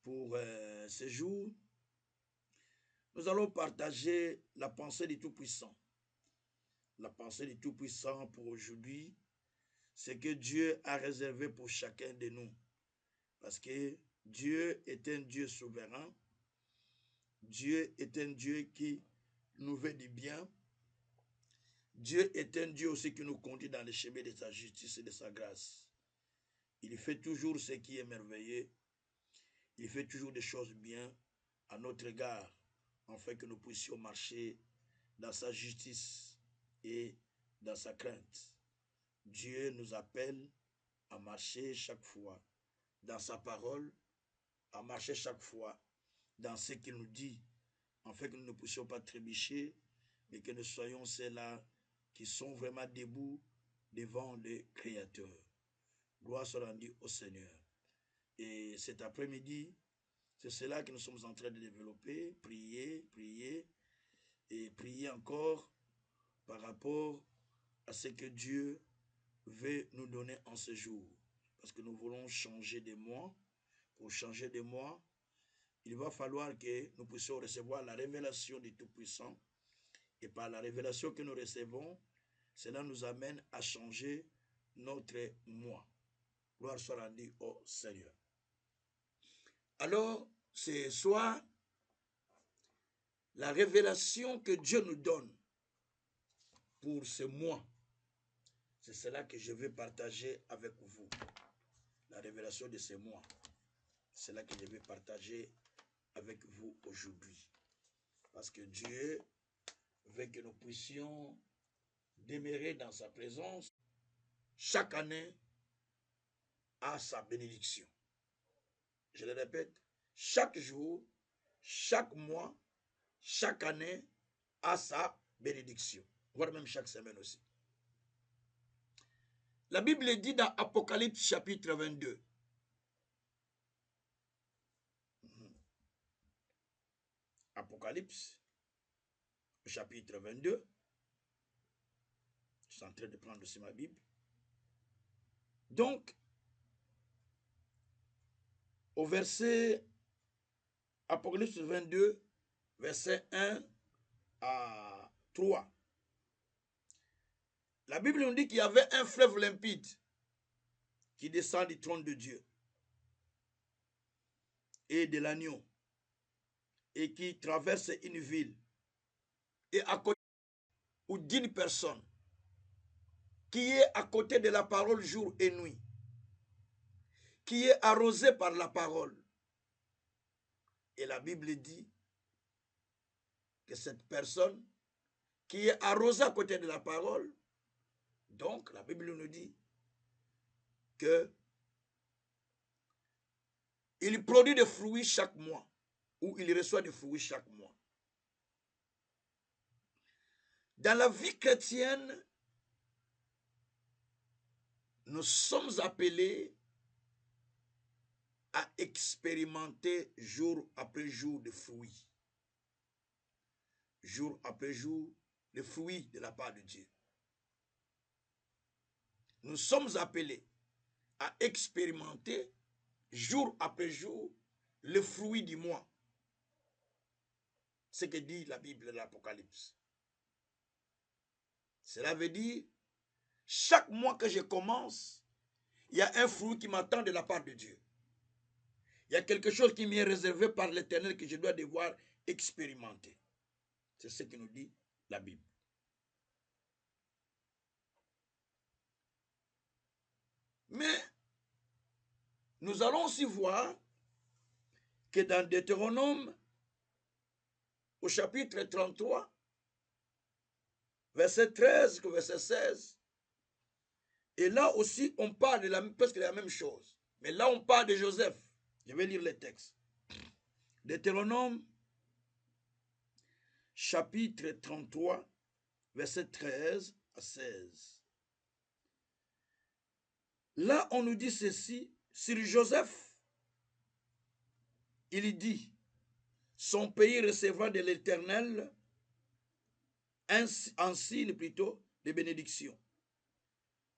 pour ce jour, nous allons partager la pensée du Tout-Puissant. La pensée du Tout-Puissant pour aujourd'hui, c'est que Dieu a réservé pour chacun de nous. Parce que Dieu est un Dieu souverain. Dieu est un Dieu qui nous veut du bien. Dieu est un Dieu aussi qui nous conduit dans les chemins de sa justice et de sa grâce. Il fait toujours ce qui est merveilleux. Il fait toujours des choses bien à notre égard, afin que nous puissions marcher dans sa justice et dans sa crainte. Dieu nous appelle à marcher chaque fois dans sa parole, à marcher chaque fois dans ce qu'il nous dit, afin que nous ne puissions pas trébucher, mais que nous soyons ceux-là qui sont vraiment debout devant le Créateur. Gloire soit rendue au Seigneur. Et cet après-midi, c'est cela que nous sommes en train de développer, prier et prier encore par rapport à ce que Dieu veut nous donner en ce jour. Parce que nous voulons changer de moi. Pour changer de moi, il va falloir que nous puissions recevoir la révélation du Tout-Puissant. Et par la révélation que nous recevons, cela nous amène à changer notre moi. Gloire soit rendue au Seigneur. Alors, c'est soit la révélation que Dieu nous donne pour ce mois. C'est cela que je vais partager avec vous. La révélation de ce mois. C'est cela que je vais partager avec vous aujourd'hui. Parce que Dieu veut que nous puissions demeurer dans sa présence chaque année à sa bénédiction. Je le répète, chaque jour, chaque mois, chaque année à sa bénédiction. Voire même chaque semaine aussi. La Bible dit dans Apocalypse chapitre 22. Apocalypse chapitre 22. Je suis en train de prendre aussi ma Bible. Donc, au verset Apocalypse 22, verset 1 à 3. La Bible nous dit qu'il y avait un fleuve limpide qui descend du trône de Dieu et de l'agneau et qui traverse une ville. Et à côté ou d'une personne qui est à côté de la parole jour et nuit, qui est arrosé par la parole. Et la Bible dit que cette personne qui est arrosée à côté de la parole, donc la Bible nous dit que il produit des fruits chaque mois, ou il reçoit des fruits chaque mois. Dans la vie chrétienne, nous sommes appelés à expérimenter jour après jour des fruits. Jour après jour, les fruits de la part de Dieu. Nous sommes appelés à expérimenter jour après jour le fruit du mois. Ce que dit la Bible de l'Apocalypse. Cela veut dire, chaque mois que je commence, il y a un fruit qui m'attend de la part de Dieu. Il y a quelque chose qui m'est réservé par l'Éternel que je dois devoir expérimenter. C'est ce que nous dit la Bible. Mais nous allons aussi voir que dans Deutéronome, au chapitre 33, verset 13, verset 16, et là aussi on parle de presque de la même chose. Mais là on parle de Joseph. Je vais lire les textes. Deutéronome, chapitre 33, verset 13 à 16. Là, on nous dit ceci, sur Joseph, il dit, son pays recevra de l'Éternel en signe plutôt de bénédiction.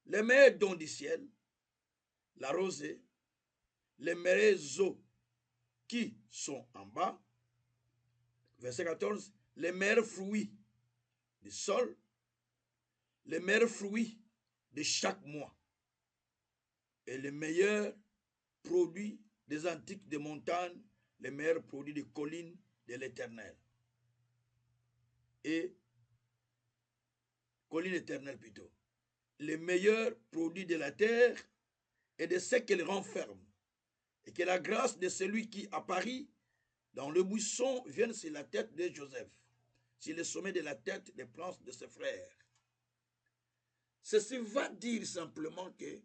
Les meilleurs dons du ciel, la rosée, les meilleures eaux qui sont en bas. Verset 14, les meilleurs fruits du sol, les meilleurs fruits de chaque mois et les meilleurs produits des antiques des montagnes, les meilleurs produits des collines de l'Éternel. Et colline éternelle plutôt. Les meilleurs produits de la terre et de ce qu'elle renferme. Et que la grâce de celui qui apparaît dans le buisson vienne sur la tête de Joseph, sur le sommet de la tête des planches de ses frères. Ceci va dire simplement que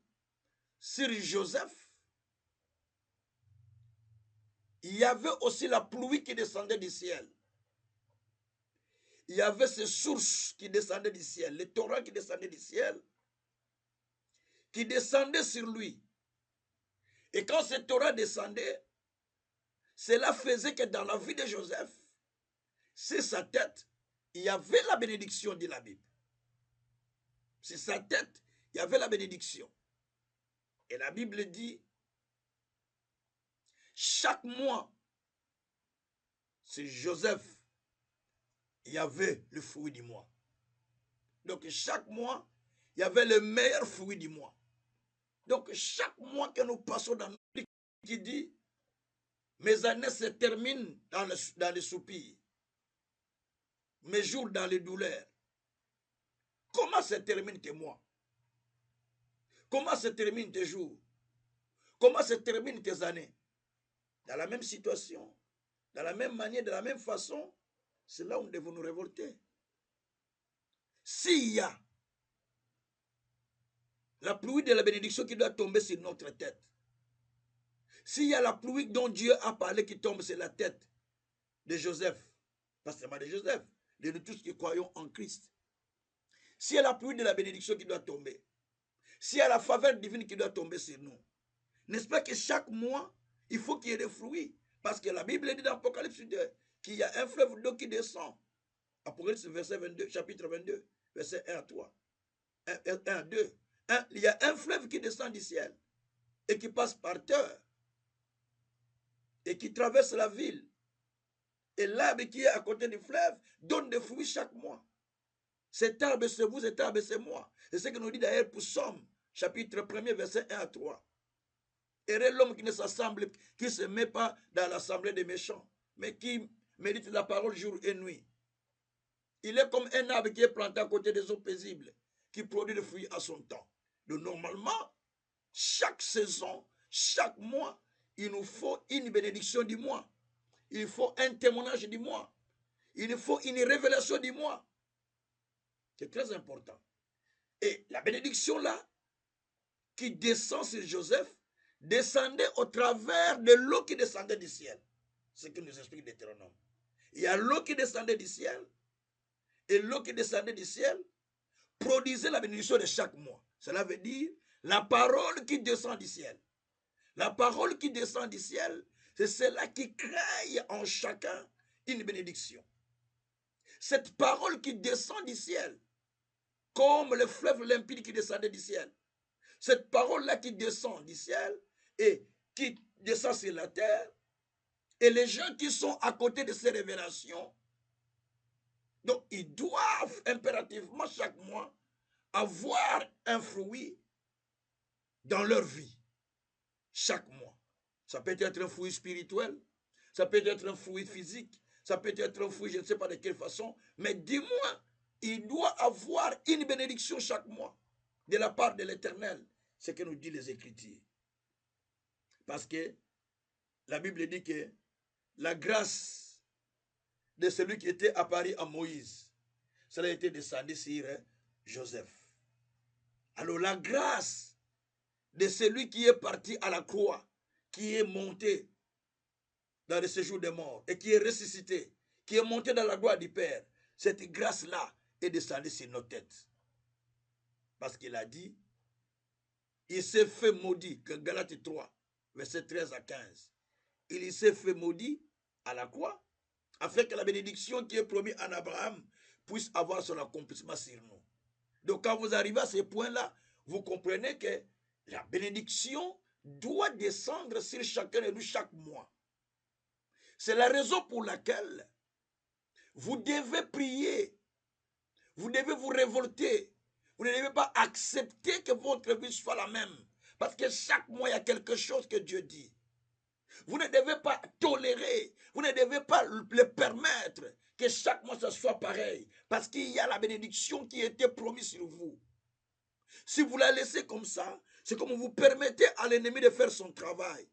sur Joseph, il y avait aussi la pluie qui descendait du ciel. Il y avait ces sources qui descendaient du ciel, les torrents qui descendaient du ciel, qui descendaient sur lui. Et quand ces torrents descendaient, cela faisait que dans la vie de Joseph, sur sa tête, il y avait la bénédiction, dit la Bible. Sur sa tête, il y avait la bénédiction. Et la Bible dit, chaque mois, sur Joseph, il y avait le fruit du mois. Donc chaque mois, il y avait le meilleur fruit du mois. Donc chaque mois que nous passons dans notre vie, qui dit, mes années se terminent dans les soupirs, mes jours dans les douleurs. Comment se terminent tes mois? Comment se terminent tes jours? Comment se terminent tes années? Dans la même situation, dans la même manière, de la même façon, c'est là où nous devons nous révolter. S'il y a la pluie de la bénédiction qui doit tomber sur notre tête, s'il y a la pluie dont Dieu a parlé qui tombe sur la tête de Joseph, pas seulement de Joseph, de nous tous qui croyons en Christ, s'il y a la pluie de la bénédiction qui doit tomber, s'il y a la faveur divine qui doit tomber sur nous, n'est-ce pas que chaque mois, il faut qu'il y ait des fruits? Parce que la Bible dit dans Apocalypse 2 qu'il y a un fleuve d'eau qui descend. Apocalypse verset 22, chapitre 22, verset 1 à 3. 1 à 2. Il y a un fleuve qui descend du ciel et qui passe par terre et qui traverse la ville. Et l'arbre qui est à côté du fleuve donne des fruits chaque mois. Cet arbre, c'est vous, cet arbre, c'est moi. C'est ce que nous dit d'ailleurs pour Somme, chapitre 1er, verset 1 à 3. Heureux l'homme qui ne s'assemble, qui ne se met pas dans l'assemblée des méchants, mais qui médite la parole jour et nuit. Il est comme un arbre qui est planté à côté des eaux paisibles, qui produit des fruits à son temps. Donc normalement, chaque saison, chaque mois, il nous faut une bénédiction du mois. Il faut un témoignage du mois. Il nous faut une révélation du mois. C'est très important. Et la bénédiction là, qui descend sur Joseph, descendait au travers de l'eau qui descendait du ciel. C'est ce que nous explique Deutéronome. Il y a l'eau qui descendait du ciel, et l'eau qui descendait du ciel produisait la bénédiction de chaque mois. Cela veut dire la parole qui descend du ciel. La parole qui descend du ciel, c'est celle-là qui crée en chacun une bénédiction. Cette parole qui descend du ciel, comme le fleuve limpide qui descendait du ciel, cette parole-là qui descend du ciel et qui descend sur la terre, et les gens qui sont à côté de ces révélations, donc ils doivent impérativement chaque mois avoir un fruit dans leur vie. Chaque mois. Ça peut être un fruit spirituel, ça peut être un fruit physique, ça peut être un fruit, je ne sais pas de quelle façon, mais dis-moi, il doit avoir une bénédiction chaque mois de la part de l'Éternel. C'est ce que nous disent les Écritures. Parce que la Bible dit que la grâce de celui qui était apparu à Moïse, cela a été descendu sur Joseph. Alors la grâce de celui qui est parti à la croix, qui est monté dans le séjour des morts et qui est ressuscité, qui est monté dans la gloire du Père, cette grâce-là est descendue sur nos têtes. Parce qu'il a dit, il s'est fait maudit, que Galates 3, verset 13 à 15. Il s'est fait maudit à la croix, afin que la bénédiction qui est promise en Abraham puisse avoir son accomplissement sur nous. Donc quand vous arrivez à ce point-là, vous comprenez que la bénédiction doit descendre sur chacun de nous chaque mois. C'est la raison pour laquelle vous devez prier. Vous devez vous révolter. Vous ne devez pas accepter que votre vie soit la même. Parce que chaque mois, il y a quelque chose que Dieu dit. Vous ne devez pas tolérer. Vous ne devez pas le permettre que chaque mois, ça soit pareil. Parce qu'il y a la bénédiction qui était promise sur vous. Si vous la laissez comme ça, c'est comme vous permettez à l'ennemi de faire son travail.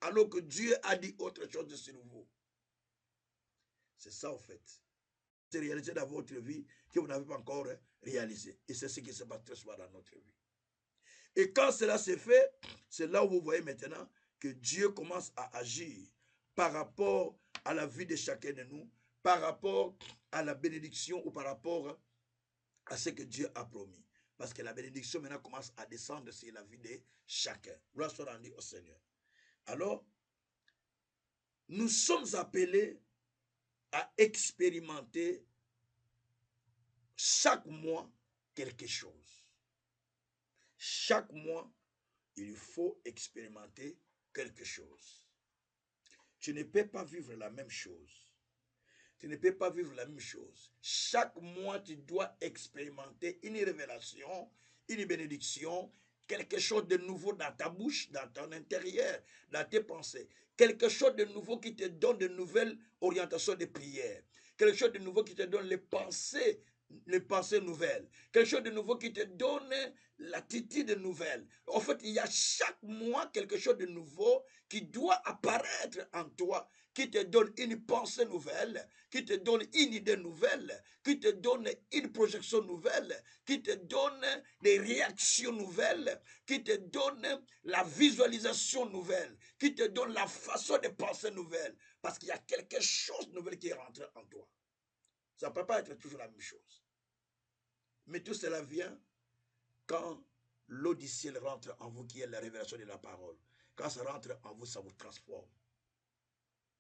Alors que Dieu a dit autre chose sur vous. C'est ça, en fait. C'est réalisé dans votre vie que vous n'avez pas encore réalisé. Et c'est ce qui se passe très souvent dans notre vie. Et quand cela se fait, c'est là où vous voyez maintenant que Dieu commence à agir par rapport à la vie de chacun de nous, par rapport à la bénédiction ou par rapport à ce que Dieu a promis. Parce que la bénédiction maintenant commence à descendre sur la vie de chacun. Gloire soit rendue au Seigneur. Alors, nous sommes appelés à expérimenter chaque mois quelque chose. Chaque mois, il faut expérimenter quelque chose. Tu ne peux pas vivre la même chose. Tu ne peux pas vivre la même chose. Chaque mois, tu dois expérimenter une révélation, une bénédiction, quelque chose de nouveau dans ta bouche, dans ton intérieur, dans tes pensées. Quelque chose de nouveau qui te donne de nouvelles orientations de prière. Quelque chose de nouveau qui te donne les pensées nouvelles. Quelque chose de nouveau qui te donne l'attitude nouvelle. En fait, il y a chaque mois quelque chose de nouveau qui doit apparaître en toi, qui te donne une pensée nouvelle, qui te donne une idée nouvelle, qui te donne une projection nouvelle, qui te donne des réactions nouvelles, qui te donne la visualisation nouvelle, qui te donne la façon de penser nouvelle. Parce qu'il y a quelque chose de nouvel qui est rentré en toi. Ça ne peut pas être toujours la même chose. Mais tout cela vient quand l'eau du ciel rentre en vous, qui est la révélation de la parole. Quand ça rentre en vous, ça vous transforme.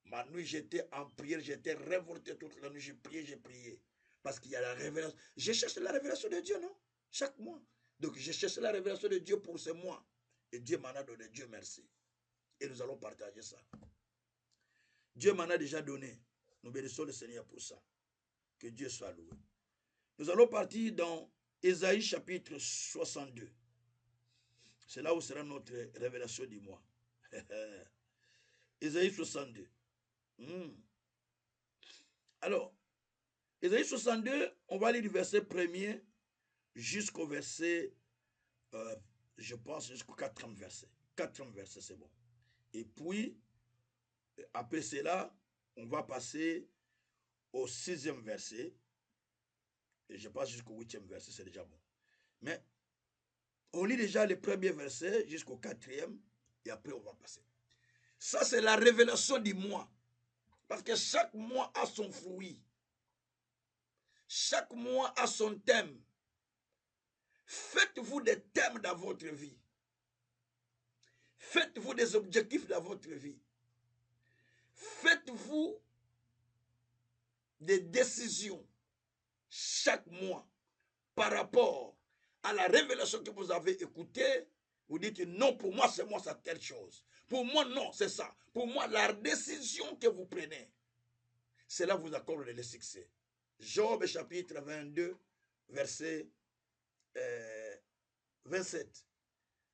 Ma nuit, j'étais en prière, j'étais révolté toute la nuit, j'ai prié. Parce qu'il y a la révélation. Je cherche la révélation de Dieu, non? Chaque mois. Donc, je cherche la révélation de Dieu pour ce mois. Et Dieu m'en a donné. Dieu merci. Et nous allons partager ça. Dieu m'en a déjà donné. Nous bénissons le Seigneur pour ça. Que Dieu soit loué. Nous allons partir dans Ésaïe chapitre 62. C'est là où sera notre révélation du mois. Ésaïe 62. Alors, Ésaïe 62, on va lire du verset 1er jusqu'au verset, je pense, jusqu'au 4e verset. 4e verset, c'est bon. Et puis, après cela, on va passer au 6e verset. Et je passe jusqu'au 8e verset, c'est déjà bon. Mais on lit déjà les premiers versets jusqu'au 4e, et après on va passer. Ça, c'est la révélation du mois. Parce que chaque mois a son fruit. Chaque mois a son thème. Faites-vous des thèmes dans votre vie. Faites-vous des objectifs dans votre vie. Faites-vous des décisions chaque mois par rapport à la révélation que vous avez écoutée. Vous dites non, pour moi, c'est moi, c'est telle chose. Pour moi, non, c'est ça. Pour moi, la décision que vous prenez, cela vous accorde le succès. Job chapitre 22, verset 27.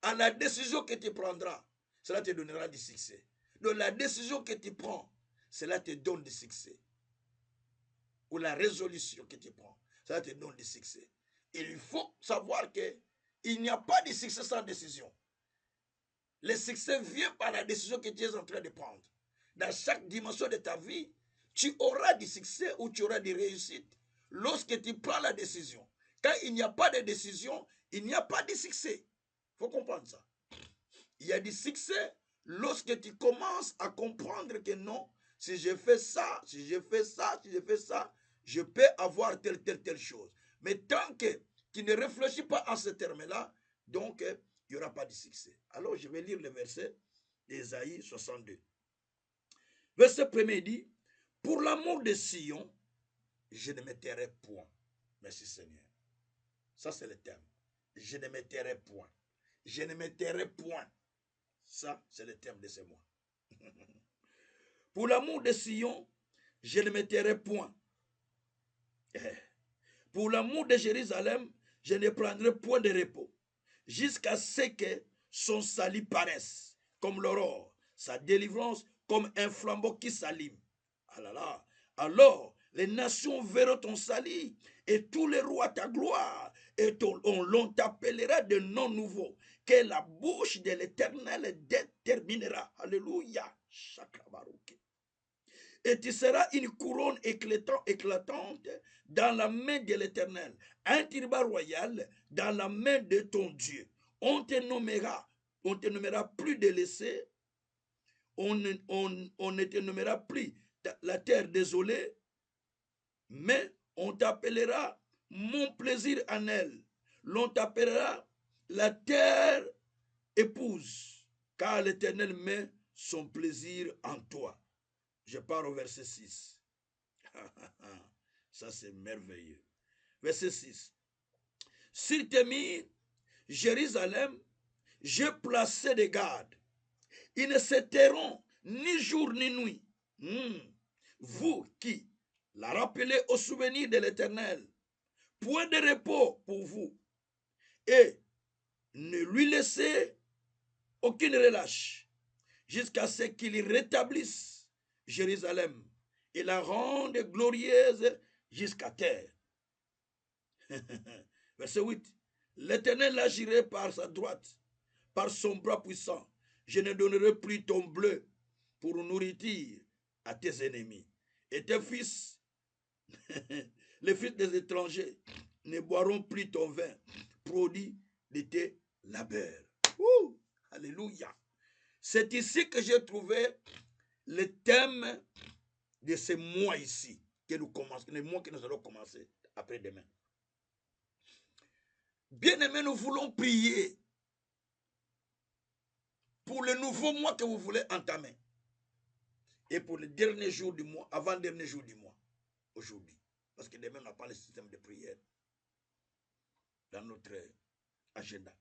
À la décision que tu prendras, cela te donnera du succès. Donc la décision que tu prends, cela te donne du succès. Ou la résolution que tu prends, cela te donne du succès. Il faut savoir qu'il n'y a pas de succès sans décision. Le succès vient par la décision que tu es en train de prendre. Dans chaque dimension de ta vie, tu auras du succès ou tu auras des réussites lorsque tu prends la décision. Quand il n'y a pas de décision, il n'y a pas de succès. Il faut comprendre ça. Il y a du succès lorsque tu commences à comprendre que non, si je fais ça, si je fais ça, si je fais ça, je peux avoir telle chose. Mais tant que tu ne réfléchis pas en ces termes-là, donc il n'y aura pas de succès. Alors je vais lire le verset d'Ésaïe 62. Verset 1er dit, pour l'amour de Sion, je ne me tairai point. Merci Seigneur. Ça c'est le thème. Je ne me tairai point. Je ne me tairai point. Ça, c'est le thème de ce mois. Pour l'amour de Sion, je ne me tairai point. Pour l'amour de Jérusalem, je ne prendrai point de repos, jusqu'à ce que son salut paraisse, comme l'aurore, sa délivrance comme un flambeau qui s'allume. Ah là là. Alors, les nations verront ton salut, et tous les rois ta gloire, et l'on t'appellera de noms nouveaux, que la bouche de l'Éternel déterminera. Alléluia. Chakabarouke. Et tu seras une couronne éclatante dans la main de l'Éternel, un turban royal dans la main de ton Dieu. On te nommera plus délaissé, on ne te nommera plus la terre désolée, mais on t'appellera mon plaisir en elle. L'on t'appellera la terre épouse, car l'Éternel met son plaisir en toi. Je pars au verset 6. Ça, c'est merveilleux. Verset 6. Sur tes murs, Jérusalem, j'ai placé des gardes. Ils ne se tairont ni jour ni nuit. Vous qui la rappelez au souvenir de l'Éternel, point de repos pour vous, et ne lui laissez aucune relâche, jusqu'à ce qu'il rétablisse Jérusalem et la rende glorieuse jusqu'à terre. Verset 8. L'Éternel agirait par sa droite, par son bras puissant. Je ne donnerai plus ton bleu pour nourriture à tes ennemis. Et tes fils, les fils des étrangers, ne boiront plus ton vin, produit de tes labeurs. Alléluia. C'est ici que j'ai trouvé le thème de ce mois ici, que nous commençons, les mois que nous allons commencer après-demain. Bien-aimés, nous voulons prier pour le nouveau mois que vous voulez entamer. Et pour le dernier jour du mois, avant-dernier jour du mois, aujourd'hui. Parce que demain, on n'a pas le système de prière dans notre agenda.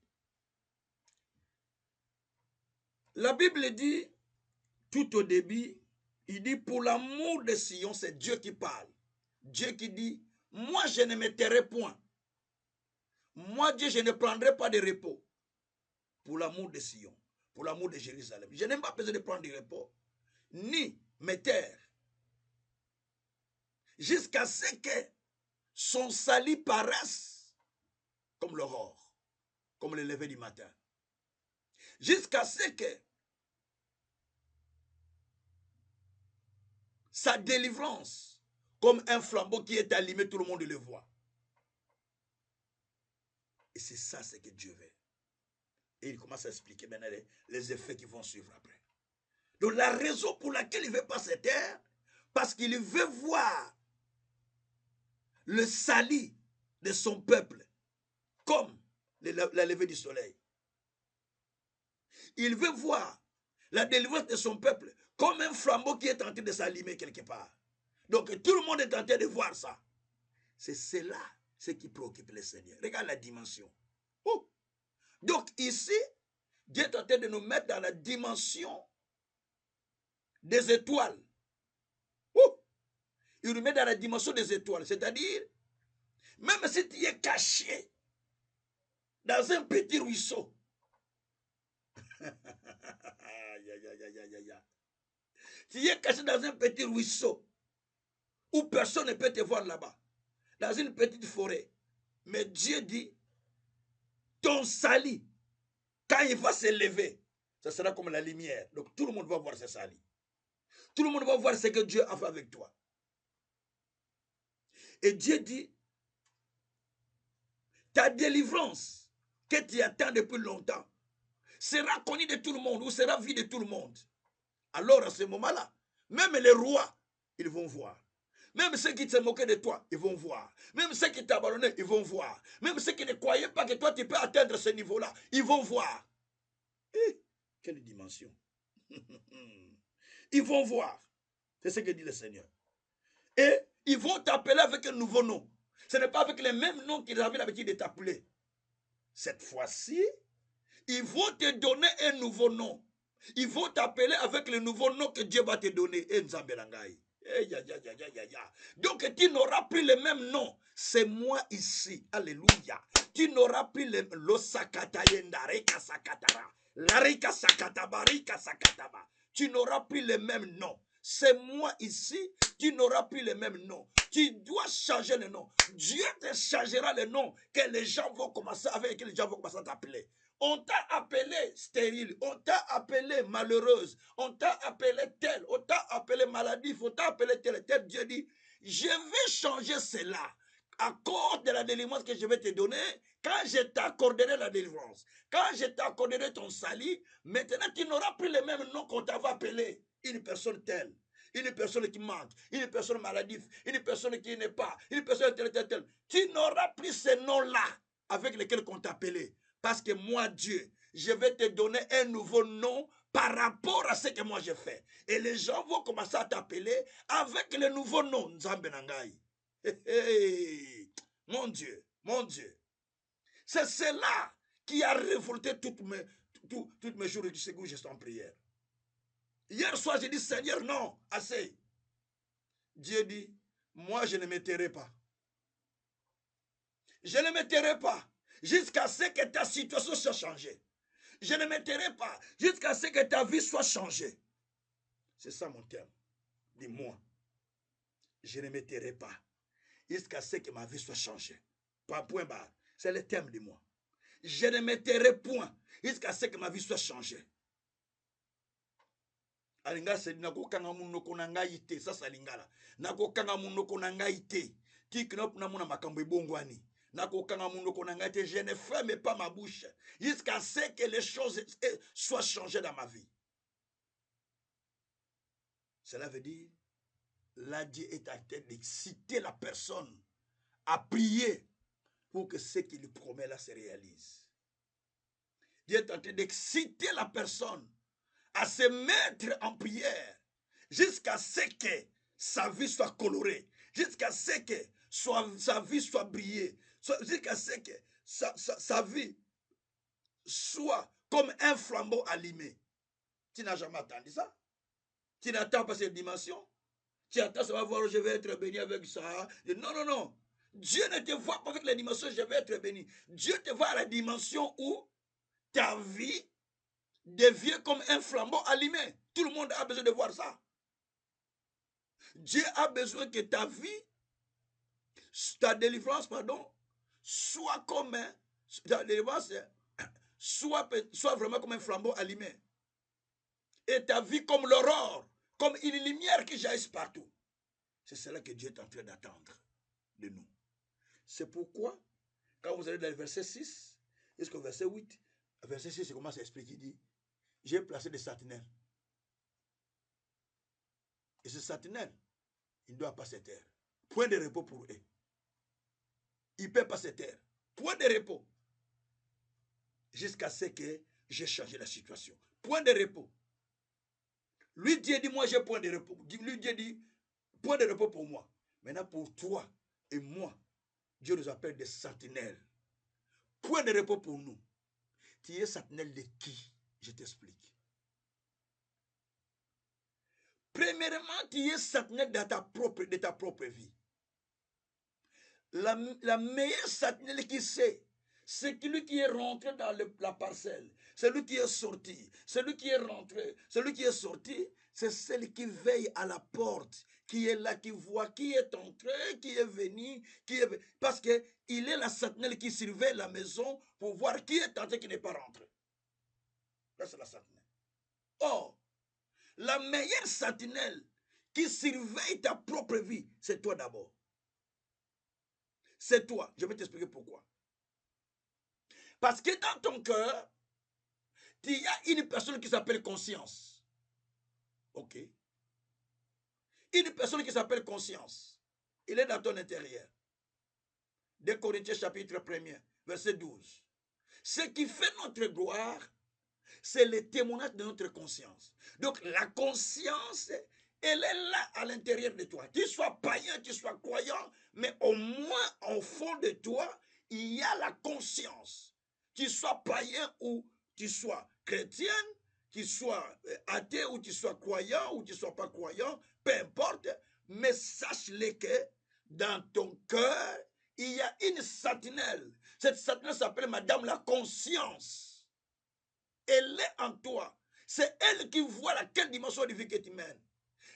La Bible dit, tout au début, il dit, pour l'amour de Sion, c'est Dieu qui parle. Dieu qui dit, moi je ne me tairai point. Moi Dieu, je ne prendrai pas de repos. Pour l'amour de Sion, pour l'amour de Jérusalem. Je n'ai pas besoin de prendre du repos, ni me taire. Jusqu'à ce que son salut paraisse comme l'aurore, comme le lever du matin. Jusqu'à ce que sa délivrance, comme un flambeau qui est allumé, tout le monde le voit. Et c'est ça ce que Dieu veut. Et il commence à expliquer maintenant les effets qui vont suivre après. Donc la raison pour laquelle il ne veut pas se taire, parce qu'il veut voir le salut de son peuple comme la levée du soleil. Il veut voir la délivrance de son peuple comme un flambeau qui est en train de s'allumer quelque part. Donc tout le monde est en train de voir ça. C'est cela ce qui préoccupe le Seigneur. Regarde la dimension. Donc ici, Dieu est en train de nous mettre dans la dimension des étoiles. Il nous met dans la dimension des étoiles. C'est-à-dire, même si tu es caché dans un petit ruisseau, tu es caché dans un petit ruisseau où personne ne peut te voir là-bas, dans une petite forêt. Mais Dieu dit, ton salut, quand il va se lever, ça sera comme la lumière. Donc tout le monde va voir ce salut. Tout le monde va voir ce que Dieu a fait avec toi. Et Dieu dit, ta délivrance que tu attends depuis longtemps sera connue de tout le monde ou sera vue de tout le monde. Alors à ce moment-là, même les rois, ils vont voir. Même ceux qui se moquaient de toi, ils vont voir. Même ceux qui t'abandonnaient, ils vont voir. Même ceux qui ne croyaient pas que toi, tu peux atteindre ce niveau-là, ils vont voir. Quelle dimension. Ils vont voir. C'est ce que dit le Seigneur. Et ils vont t'appeler avec un nouveau nom. Ce n'est pas avec les mêmes noms qu'ils avaient l'habitude de t'appeler. Cette fois-ci, ils vont te donner un nouveau nom. Ils vont t'appeler avec le nouveau nom que Dieu va te donner. Et Nzambelangai. Donc tu n'auras plus le même nom. C'est moi ici. Alléluia. Tu n'auras plus le Losakatayendareka Sakatara. Larika Sakatabarika Sakataba. Tu n'auras plus le même nom. C'est moi ici. Tu n'auras plus le même nom. Tu dois changer le nom. Dieu te changera le nom que les gens vont commencer avec, que les gens vont commencer à t'appeler. On t'a appelé stérile, on t'a appelé malheureuse, on t'a appelé telle, on t'a appelé maladif, on t'a appelé tel et tel. Dieu dit, je vais changer cela. À cause de la délivrance que je vais te donner, quand je t'accorderai la délivrance, quand je t'accorderai ton salut, maintenant tu n'auras plus le même nom qu'on t'avait appelé. Une personne telle, une personne qui manque, une personne maladive, une personne qui n'est pas, une personne telle, telle, telle. Tu n'auras plus ces noms-là avec lesquels on t'a appelé. Parce que moi, Dieu, je vais te donner un nouveau nom par rapport à ce que moi j'ai fait. Et les gens vont commencer à t'appeler avec le nouveau nom, Nzambe Nangai. Mon Dieu, mon Dieu. C'est cela qui a révolté toutes mes jours de ce que je suis en prière. Hier soir, j'ai dit, Seigneur, non, assez. Dieu dit, moi, je ne me tairai pas. Je ne me tairai pas jusqu'à ce que ta situation soit changée. Je ne me tairai pas jusqu'à ce que ta vie soit changée. C'est ça mon terme. Dis-moi, je ne me tairai pas jusqu'à ce que ma vie soit changée. Pas point barre. C'est le terme de moi. Je ne me tairai point jusqu'à ce que ma vie soit changée. Alinga se nakokanga munoko na ngai te sasa lingala. Nakokanga munoko na ngai te. Tiknop na muna makambo ebongwani. Je ne ferme pas ma bouche jusqu'à ce que les choses soient changées dans ma vie. Cela veut dire, là Dieu est en train d'exciter la personne à prier pour que ce qu'il lui promet là se réalise. Dieu est en train d'exciter la personne à se mettre en prière jusqu'à ce que sa vie soit colorée, jusqu'à ce que sa vie soit brillée, jusqu'à ce que sa vie soit comme un flambeau allumé. Tu n'as jamais attendu ça? Tu n'attends pas cette dimension? Tu attends, ça va voir, je vais être béni avec ça. Non, non, non. Dieu ne te voit pas avec la dimension, je vais être béni. Dieu te voit à la dimension où ta vie devient comme un flambeau allumé. Tout le monde a besoin de voir ça. Dieu a besoin que ta vie, ta délivrance, pardon, soit comme ta délivrance, soit vraiment comme un flambeau allumé. Et ta vie comme l'aurore, comme une lumière qui jaillit partout. C'est cela que Dieu est en train d'attendre de nous. C'est pourquoi, quand vous allez dans le verset 6, jusqu'au verset 8, verset 6, il commence à expliquer, il dit, j'ai placé des sentinelles. Et ces sentinelles, il ne doit pas se taire. Point de repos pour eux. Il ne peut pas se taire. Point de repos. Jusqu'à ce que j'ai changé la situation. Point de repos. Lui, Dieu dit, moi j'ai point de repos. Lui, Dieu dit, point de repos pour moi. Maintenant, pour toi et moi, Dieu nous appelle des sentinelles. Point de repos pour nous. Tu es sentinelle de qui? Je t'explique. Premièrement, tu es sentinelle de ta propre vie. La meilleure sentinelle qui sait, c'est celui qui est rentré dans la parcelle. Celui qui est sorti. Celui qui est rentré. Celui qui est sorti, c'est celui qui veille à la porte. Qui est là, qui voit qui est entré, qui est venu, parce qu'il est la sentinelle qui surveille la maison pour voir qui est entré, qui n'est pas rentré. Ça, c'est la sentinelle. Or, la meilleure sentinelle qui surveille ta propre vie, c'est toi d'abord. C'est toi. Je vais t'expliquer pourquoi. Parce que dans ton cœur, il y a une personne qui s'appelle conscience. Ok. Une personne qui s'appelle conscience. Il est dans ton intérieur. 2 Corinthiens chapitre 1er, verset 12. Ce qui fait notre gloire, c'est le témoignage de notre conscience. Donc la conscience, elle est là à l'intérieur de toi. Tu sois païen, tu sois croyant, mais au moins au fond de toi, il y a la conscience. Tu sois païen ou tu sois chrétienne, qu'il soit athée ou qu'il soit croyant ou qu'il soit pas croyant, peu importe, mais sache-le que dans ton cœur, il y a une sentinelle. Cette sentinelle s'appelle Madame la conscience. Elle est en toi. C'est elle qui voit laquelle dimension de vie que tu mènes.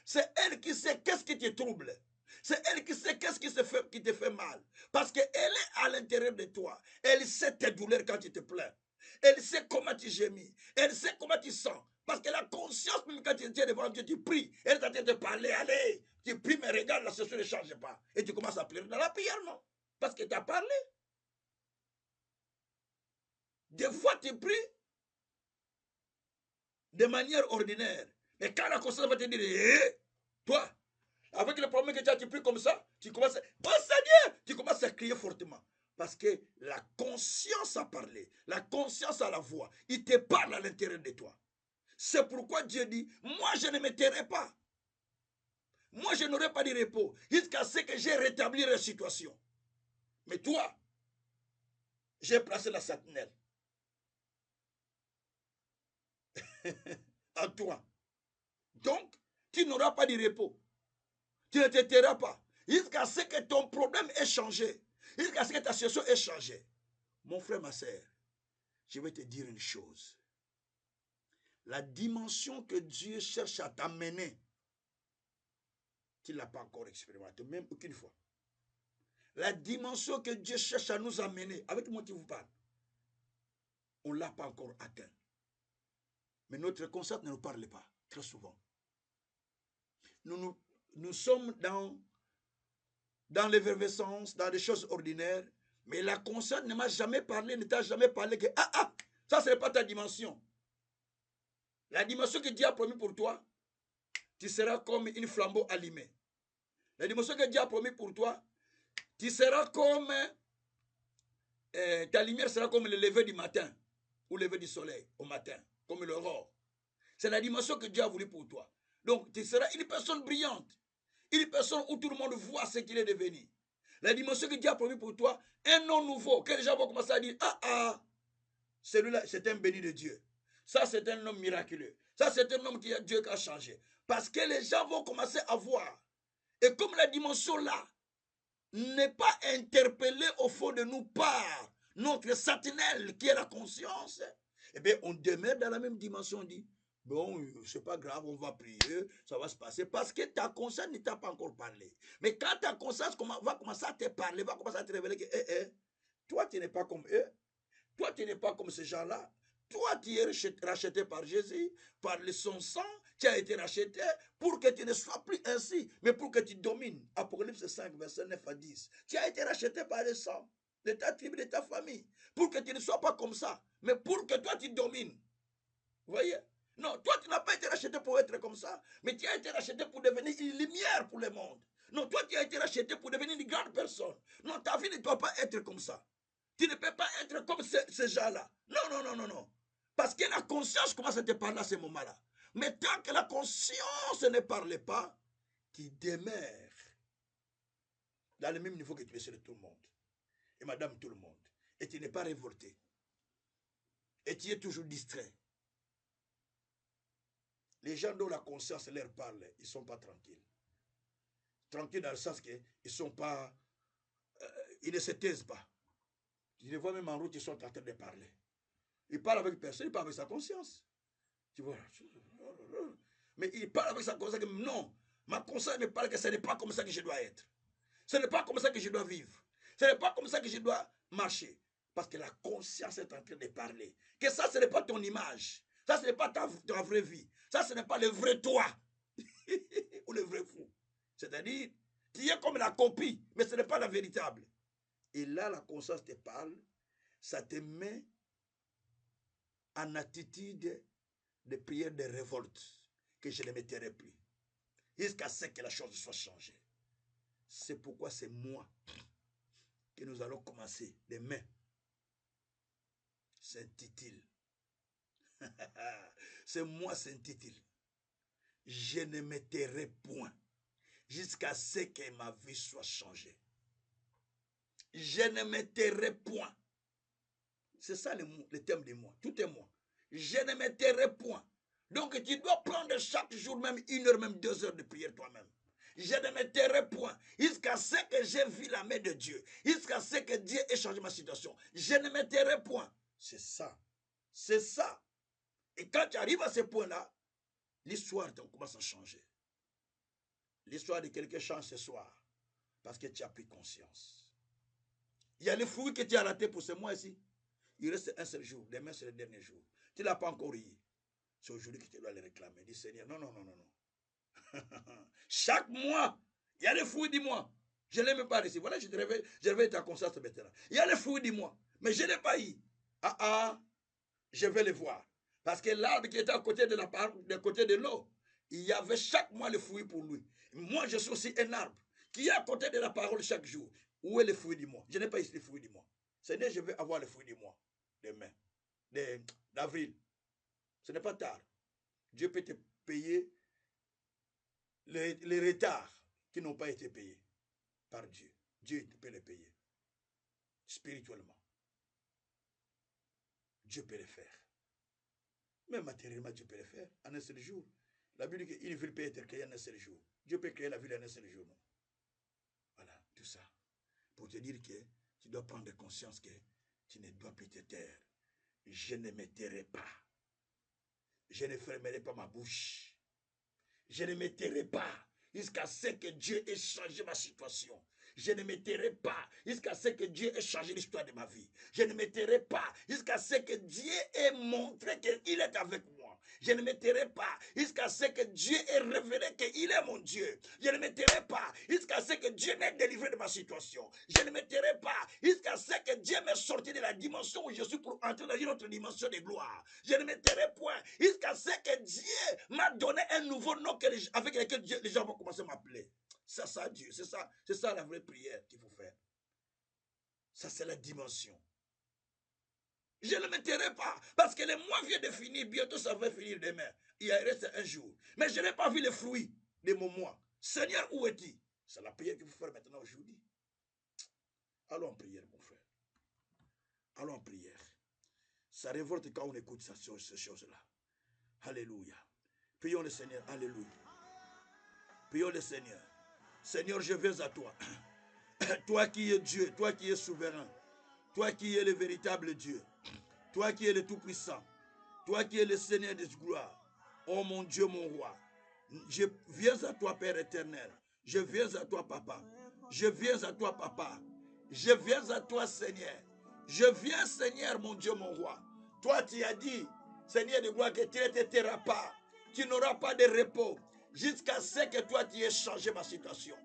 C'est elle qui sait qu'est-ce qui te trouble. C'est elle qui sait qu'est-ce qui te fait mal. Parce qu'elle est à l'intérieur de toi. Elle sait tes douleurs quand tu te plains. Elle sait comment tu gémis. Elle sait comment tu sens. Parce que la conscience, même quand tu es devant Dieu, tu pries. Elle est en train de te parler. Allez, tu pries, mais regarde, la situation ne change pas. Et tu commences à pleurer dans la prière, non? Parce que tu as parlé. Des fois, tu pries de manière ordinaire. Mais quand la conscience va te dire, hé, toi, avec le problème que tu as, tu pries comme ça, tu commences à, oh Seigneur, tu commences à crier fortement. Parce que la conscience a parlé, la conscience a la voix. Il te parle à l'intérieur de toi. C'est pourquoi Dieu dit, moi je ne me tairai pas. Moi je n'aurai pas de repos jusqu'à ce que j'ai rétabli la situation. Mais toi, j'ai placé la sentinelle en toi. Donc, tu n'auras pas de repos. Tu ne te tairas pas. Jusqu'à ce que ton problème ait changé. Jusqu'à ce que ta situation ait changé. Mon frère, ma soeur, je vais te dire une chose. La dimension que Dieu cherche à t'amener, tu ne l'as pas encore expérimenté, même aucune fois. La dimension que Dieu cherche à nous amener, avec moi qui vous parle, on ne l'a pas encore atteint. Mais notre conscience ne nous parle pas, très souvent. Nous sommes dans l'effervescence, dans des choses ordinaires, mais la conscience ne m'a jamais parlé, ne t'a jamais parlé que, ça ce n'est pas ta dimension. La dimension que Dieu a promis pour toi, tu seras comme une flambeau allumée. La dimension que Dieu a promis pour toi, tu seras comme, ta lumière sera comme le lever du matin, ou le lever du soleil au matin, comme l'aurore. C'est la dimension que Dieu a voulu pour toi. Donc, tu seras une personne brillante, une personne où tout le monde voit ce qu'il est devenu. La dimension que Dieu a promis pour toi, un nom nouveau, que les gens vont commencer à dire, celui-là, c'est un béni de Dieu. Ça, c'est un homme miraculeux. Ça, c'est un homme qui a Dieu qui a changé. Parce que les gens vont commencer à voir. Et comme la dimension là n'est pas interpellée au fond de nous par notre sentinelle qui est la conscience, eh bien, on demeure dans la même dimension. On dit, bon, c'est pas grave, on va prier, ça va se passer. Parce que ta conscience ne t'a pas encore parlé. Mais quand ta conscience va commencer à te parler, va commencer à te révéler que, toi, tu n'es pas comme eux. Toi, tu n'es pas comme ces gens-là. Toi, tu es racheté par Jésus, par son sang, tu as été racheté pour que tu ne sois plus ainsi, mais pour que tu domines. Apocalypse 5, verset 9 à 10. Tu as été racheté par le sang de ta tribu, de ta famille, pour que tu ne sois pas comme ça, mais pour que toi, tu domines. Vous voyez? Non, toi, tu n'as pas été racheté pour être comme ça, mais tu as été racheté pour devenir une lumière pour le monde. Non, toi, tu as été racheté pour devenir une grande personne. Non, ta vie ne doit pas être comme ça. Tu ne peux pas être comme ces gens-là. Non, non, non, non, non. Parce que la conscience commence à te parler à ce moment-là. Mais tant que la conscience ne parle pas, tu demeures dans le même niveau que tu es sur tout le monde. Et madame tout le monde. Et tu n'es pas révolté. Et tu es toujours distrait. Les gens dont la conscience leur parle, ils ne sont pas tranquilles. Tranquilles dans le sens qu'ils ne sont pas... ils ne se taisent pas. Tu les vois même en route, ils sont en train de parler. Ils parlent avec personne, ils parlent avec sa conscience. Tu vois. Mais il parle avec sa conscience. Non, ma conscience me parle que ce n'est pas comme ça que je dois être. Ce n'est pas comme ça que je dois vivre. Ce n'est pas comme ça que je dois marcher. Parce que la conscience est en train de parler. Que ça, ce n'est pas ton image. Ça, ce n'est pas ta vraie vie. Ça, ce n'est pas le vrai toi. Ou le vrai fou. C'est-à-dire, tu es comme la copie, mais ce n'est pas la véritable. Et là, la conscience te parle, ça te met en attitude de prière de révolte, que je ne me tairai plus, jusqu'à ce que la chose soit changée. C'est pourquoi c'est moi que nous allons commencer demain. S'intitule. C'est moi s'intitule. Je ne me tairai point jusqu'à ce que ma vie soit changée. Je ne me tairai point. C'est ça le thème de moi. Tout est moi. Je ne me tairai point Donc tu dois prendre chaque jour même 1 heure, même 2 heures de prière toi-même. Je ne me tairai point jusqu'à ce que j'ai vu la main de Dieu, jusqu'à ce que Dieu ait changé ma situation. Je ne me tairai point. C'est ça. C'est ça. Et quand tu arrives à ce point-là, l'histoire commence à changer. L'histoire de quelqu'un change ce soir parce que tu as pris conscience. Il y a les fruits que tu as ratés pour ce mois-ci. Il reste un seul jour. Demain, c'est le dernier jour. Tu ne l'as pas encore eu. C'est aujourd'hui que tu dois les réclamer. Dis Seigneur, non, non, non, non, non. Chaque mois, il y a les fruits du mois. Je ne l'ai même pas reçu. Voilà, je réveille ta conscience maintenant. Il y a les fruits du mois, mais je ne l'ai pas eu. Je vais les voir. Parce que l'arbre qui était à côté de côté de l'eau, il y avait chaque mois le fruit pour lui. Moi, je suis aussi un arbre qui est à côté de la parole chaque jour. Où est le fruit du mois? Je n'ai pas ici le fruit du mois. Seigneur, je vais avoir le fruit du mois. Demain. D'avril. Ce n'est pas tard. Dieu peut te payer les retards qui n'ont pas été payés par Dieu. Dieu peut les payer. Spirituellement. Dieu peut les faire. Même matériellement, Dieu peut le faire en un seul jour. La Bible dit qu'une ville peut être créée en un seul jour. Dieu peut créer la ville en un seul jour, non? Voilà, tout ça. Pour te dire que tu dois prendre conscience que tu ne dois plus te taire. Je ne me tairai pas. Je ne fermerai pas ma bouche. Je ne me tairai pas jusqu'à ce que Dieu ait changé ma situation. Je ne me tairai pas jusqu'à ce que Dieu ait changé l'histoire de ma vie. Je ne me tairai pas jusqu'à ce que Dieu ait montré qu'il est avec moi. Je ne me tairai pas jusqu'à ce que Dieu ait révélé qu'il est mon Dieu. Je ne me tairai pas jusqu'à ce que Dieu m'ait délivré de ma situation. Je ne me tairai pas jusqu'à ce que Dieu m'ait sorti de la dimension où je suis pour entrer dans une autre dimension de gloire. Je ne me tairai point jusqu'à ce que Dieu m'a donné un nouveau nom avec lequel les gens vont commencer à m'appeler. C'est ça Dieu, c'est ça la vraie prière qu'il faut faire. Ça c'est la dimension. Je ne me tairai pas parce que le mois vient de finir, bientôt ça va finir demain. Il reste un jour. Mais je n'ai pas vu les fruits de mon mois. Seigneur, où es-tu? C'est la prière qu'il faut faire maintenant aujourd'hui. Allons en prière, mon frère. Allons en prière. Ça révolte quand on écoute ces choses-là. Alléluia. Prions le Seigneur. Alléluia. Prions le Seigneur. Seigneur, je viens à toi. Toi qui es Dieu, toi qui es souverain, toi qui es le véritable Dieu, toi qui es le Tout-Puissant, toi qui es le Seigneur des gloires. Oh mon Dieu, mon roi, je viens à toi, Père éternel. Je viens à toi, Papa. Je viens à toi, Papa. Je viens à toi, Seigneur. Je viens, Seigneur, mon Dieu, mon roi. Toi, tu as dit, Seigneur de gloire, que tu ne te tairas pas. Tu n'auras pas de repos jusqu'à ce que toi, tu aies changé ma situation.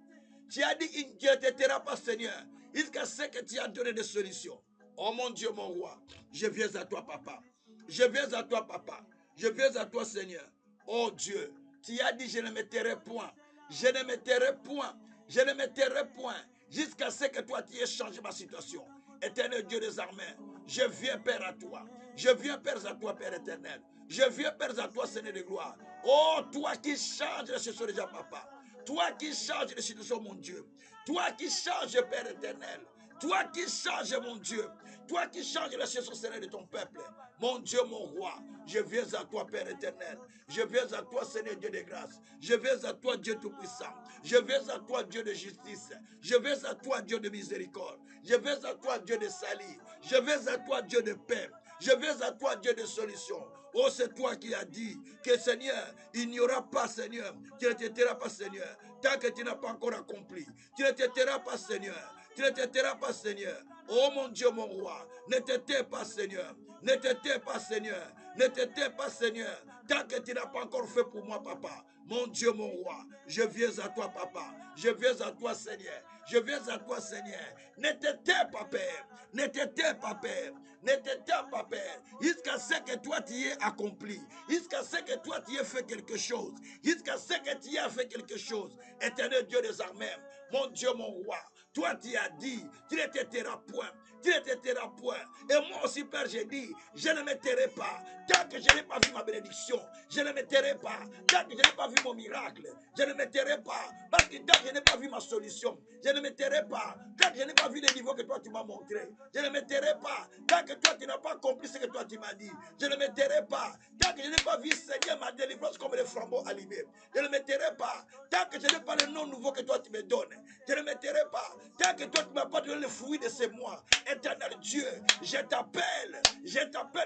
Tu as dit, tu ne te tairas pas, Seigneur, jusqu'à ce que tu as donné des solutions. Oh mon Dieu, mon roi, je viens à toi, Papa. Je viens à toi, Papa. Je viens à toi, Seigneur. Oh Dieu, tu as dit, je ne me tairai point. Je ne me tairai point. Je ne me tairai point jusqu'à ce que toi, tu aies changé ma situation. Éternel Dieu des armées, je viens, Père, à toi. Je viens, Père, à toi, Père éternel. Je viens, Père, à toi, Seigneur de gloire. Oh, toi qui changes la situation déjà, Papa. Toi qui changes les situations, mon Dieu. Toi qui changes, Père éternel. Toi qui changes, mon Dieu. Toi qui changes la situation, Seigneur, de ton peuple. Mon Dieu, mon roi. Je viens à toi, Père éternel. Je viens à toi, Seigneur Dieu de grâce. Je viens à toi, Dieu tout-puissant. Je viens à toi, Dieu de justice. Je viens à toi, Dieu de miséricorde. Je viens à toi, Dieu de salut. Je viens à toi, Dieu de paix. Je viens à toi, Dieu de solution. Oh, c'est toi qui as dit que, Seigneur, il n'y aura pas, Seigneur. Tu ne te tairas pas, Seigneur, tant que tu n'as pas encore accompli. Tu ne te tairas pas, Seigneur. Tu ne te tairas pas, Seigneur. Oh, mon Dieu, mon roi. Ne te tais pas, Seigneur. Ne te tais pas, Seigneur. Ne te tais pas, Seigneur. Tant que tu n'as pas encore fait pour moi, Papa. Mon Dieu, mon roi. Je viens à toi, Papa. Je viens à toi, Seigneur. Je viens à toi, Seigneur. Ne te tais pas, Père. Ne te tais pas, Père. Ne te tais pas, Père. Jusqu'à ce que toi tu aies accompli. Jusqu'à ce que toi tu aies fait quelque chose. Jusqu'à ce que tu aies fait quelque chose. Éternel Dieu des armées. Mon Dieu, mon roi. Toi, tu as dit, tu ne te tairas point. Tu ne te tairas point. Et moi aussi, Père, j'ai dit, je ne me tairai pas. Tant que je n'ai pas vu ma bénédiction, je ne me tairai pas. Tant que je n'ai pas vu mon miracle, je ne me tairai pas. Parce que tant que je n'ai pas vu ma solution, je ne me tairai pas. Tant que je n'ai pas vu le niveau que toi tu m'as montré, je ne me tairai pas. Tant que toi tu n'as pas compris ce que toi tu m'as dit, je ne me tairai pas. Tant que je n'ai pas vu Seigneur ma délivrance comme les flambeaux allumés, je ne me tairai pas. Tant que je n'ai pas le nom nouveau que toi tu me donnes, je ne me tairai pas. Tant que toi tu ne m'as pas donné le fruit de ces mois, éternel Dieu, je t'appelle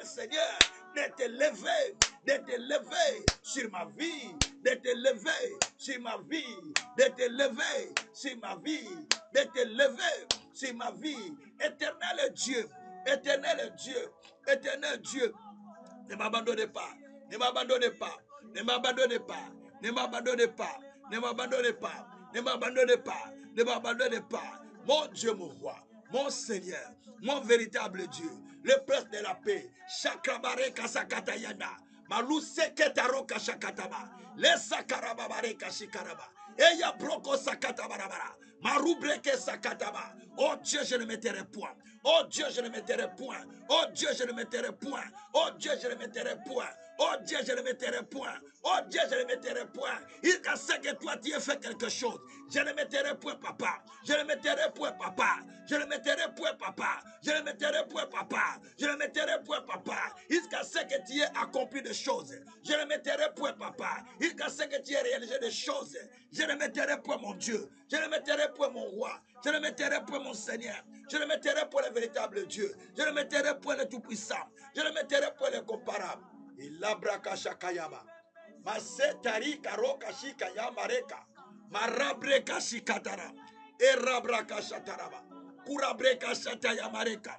Seigneur, de te lever sur ma vie, de te lever sur ma vie, de te lever sur ma vie, de te lever sur ma vie, éternel Dieu, éternel Dieu, éternel Dieu, ne m'abandonnez pas, ne m'abandonnez pas, ne m'abandonnez pas, ne m'abandonnez pas, ne m'abandonnez pas, ne m'abandonnez pas, ne m'abandonnez pas, mon Dieu, mon roi, mon Seigneur, mon véritable Dieu, le prince de la paix, Chakrabare Kasakatayana, Maluse Ketaro Kashakataba, Le Sakarabare Kashikaraba, Eya Broko Sakatabarabara, Marubreke Sakataba. Oh Dieu, je ne me tairai point. Oh Dieu, je ne me tairai point. Oh Dieu, je ne me tairai point. Oh Dieu, je ne me tairai point. Oh Dieu, je ne me tairai point. Oh Dieu, je ne me tairai point. Il sait que toi, tu as fait quelque chose. Je ne me tairai point, papa. Je ne me tairai point, papa. Je ne me tairai point, papa. Je ne me tairai point, papa. Je ne me tairai point, papa. Il sait que tu as accompli des choses. Je ne me tairai point, papa. Il sait que tu as réalisé des choses. Je ne me tairai point, mon Dieu. Je ne me tairai point, mon roi. Je ne me tairai point, mon Seigneur. Je ne me tairai point, le véritable Dieu. Je ne me tairai point, le tout-puissant. Je ne me tairai point, le comparable. Il abraka shakayaba. Masetari karoka shikayamareka. Marabreka shikatara. Erabraka shataraba. Kurabreka shatayamareka.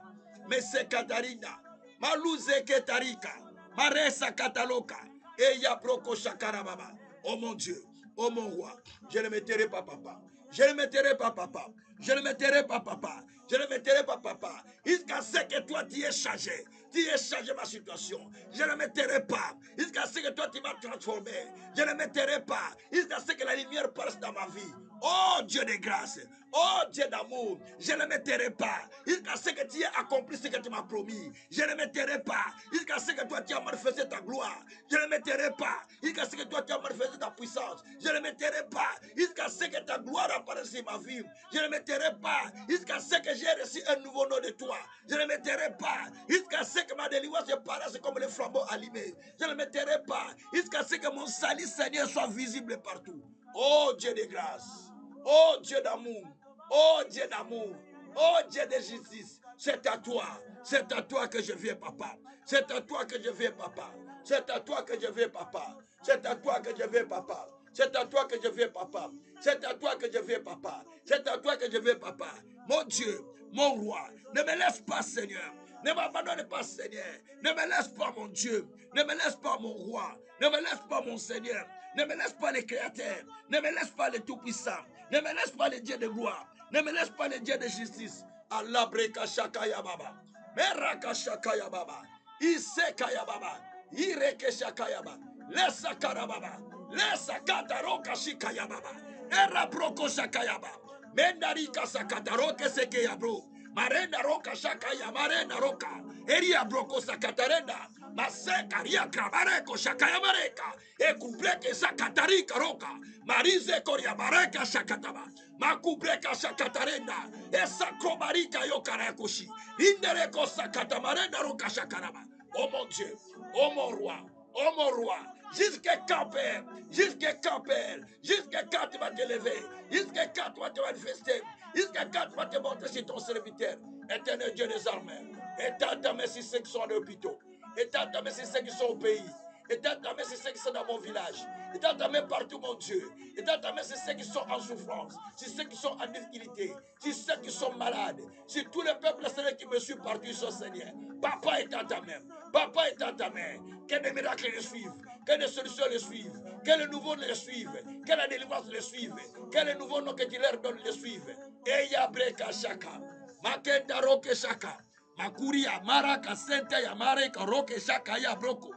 Mese katarina. Maluze ketarika. Maresa kataloka. Eya broko shakarababa. Oh mon Dieu. Oh mon roi. Je ne me tairai pas, papa. Je ne me tairai pas, papa. Je ne me tairai pas, papa. Je ne me tairai pas, papa. Jusqu'à ce que toi, tu es changé. Tu es changé ma situation. Je ne me tairai pas. Jusqu'à ce que toi, tu m'as transformé. Je ne me tairai pas. Jusqu'à ce que la lumière passe dans ma vie. Oh Dieu de grâce. Oh Dieu d'amour. Je ne me tairai pas. Jusqu'à ce que tu aies accompli ce que tu m'as promis. Je ne me tairai pas. Jusqu'à ce que toi, tu as manifesté ta gloire. Je ne me tairai pas. Jusqu'à ce que toi, tu as manifesté ta puissance. Je ne me tairai pas. Jusqu'à ce que ta gloire apparaisse sur ma vie. Je ne me tairai pas. Jusqu'à ce que j'ai reçu un nouveau nom de toi. Je ne me tairai pas. Jusqu'à ce que ma délivrance paraisse comme les flambeaux allumés. Je ne me tairai pas. Jusqu'à ce que mon salut, Seigneur, soit visible partout. Oh Dieu de grâce. Oh Dieu d'amour. Oh Dieu d'amour. Oh Dieu de justice. C'est à toi. C'est à toi que je viens, papa. C'est à toi que je viens, papa. C'est à toi que je viens, papa. C'est à toi que je viens, papa. C'est à toi que je viens, papa. C'est à toi que je viens, papa. C'est à toi que je viens, papa. Mon Dieu, mon roi, ne me laisse pas, Seigneur. Ne m'abandonne pas, Seigneur. Ne me laisse pas, mon Dieu. Ne me laisse pas, mon roi. Ne me laisse pas, mon Seigneur. Ne me laisse pas, les créateurs. Ne me laisse pas, les tout-puissants. Ne me laisse pas, les dieux de gloire. Ne me laisse pas, les dieux de justice. Allah breka shakaya baba. Meraka shakaya baba. Isekaya baba. Ireke shakaya baba. Lesa karababa. Lesa kataroka shikaya baba. Era broko shakaya baba. Mendarika sakataroke sekeya bro. Marenda roka shakaya marenda roka. Eria broko sakatarenda. Maseka ria krabareko shakaya mareka. Ekubreke sakatarika roka. Marize koria mareka shakataba. Makubreka shakatarenda. Esa krobarika yokarakoshi. Indereko sakatamarenda roka shakaraba. Oh mon Dieu. Oh mon roi. Oh mon roi. Jusqu'à quand, Père? Jusqu'à quand, Père? Jusqu'à quand tu vas te lever? Jusqu'à quand tu vas te manifester? Jusqu'à quand tu vas te montrer sur ton serviteur? Éternel Dieu des armées. Étends ta main sur ceux qui sont en hôpitaux. Étends ta main sur ceux qui sont au pays. Étends ta main sur ceux qui sont dans mon village. Étends ta main partout, mon Dieu. Étends ta main sur ceux qui sont en souffrance. Sur ceux qui sont en difficulté. Sur ceux qui sont malades. Sur tout le peuple qui me suit partout, son Seigneur. Papa, étends ta main. Papa, étends ta main. Que des miracles les suivent. Que des solutions les suivent. Que le nouveau les suive. Que la délivrance les suive. Que le nouveau nom que tu leur donnes les suive. Eya breka shaka. Makenda roke shaka. Makuria maraka senta ya mareka roke shaka ya broko.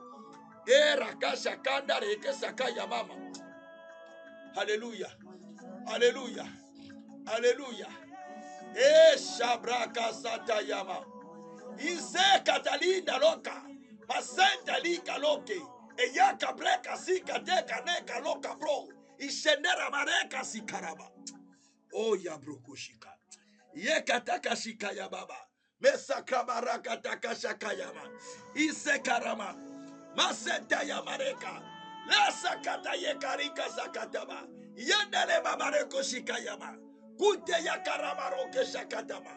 Raka shakanda reke saka ya mama. Alléluia. Alléluia. Alléluia. E shabraka satayama. Ise Catalina loka. Masenta lika loke. E yaka breka si kateka neka loka bro. Ishenera mareka si karaba. Oh ya broko shika. Ye kataka shika ya baba. Mesa kamara kataka shaka yama. Ise karama. Masenta ya mareka. La sakata ye karika sakatama. Yendele babareko shika yama. Kute ya karamaroke shakatama.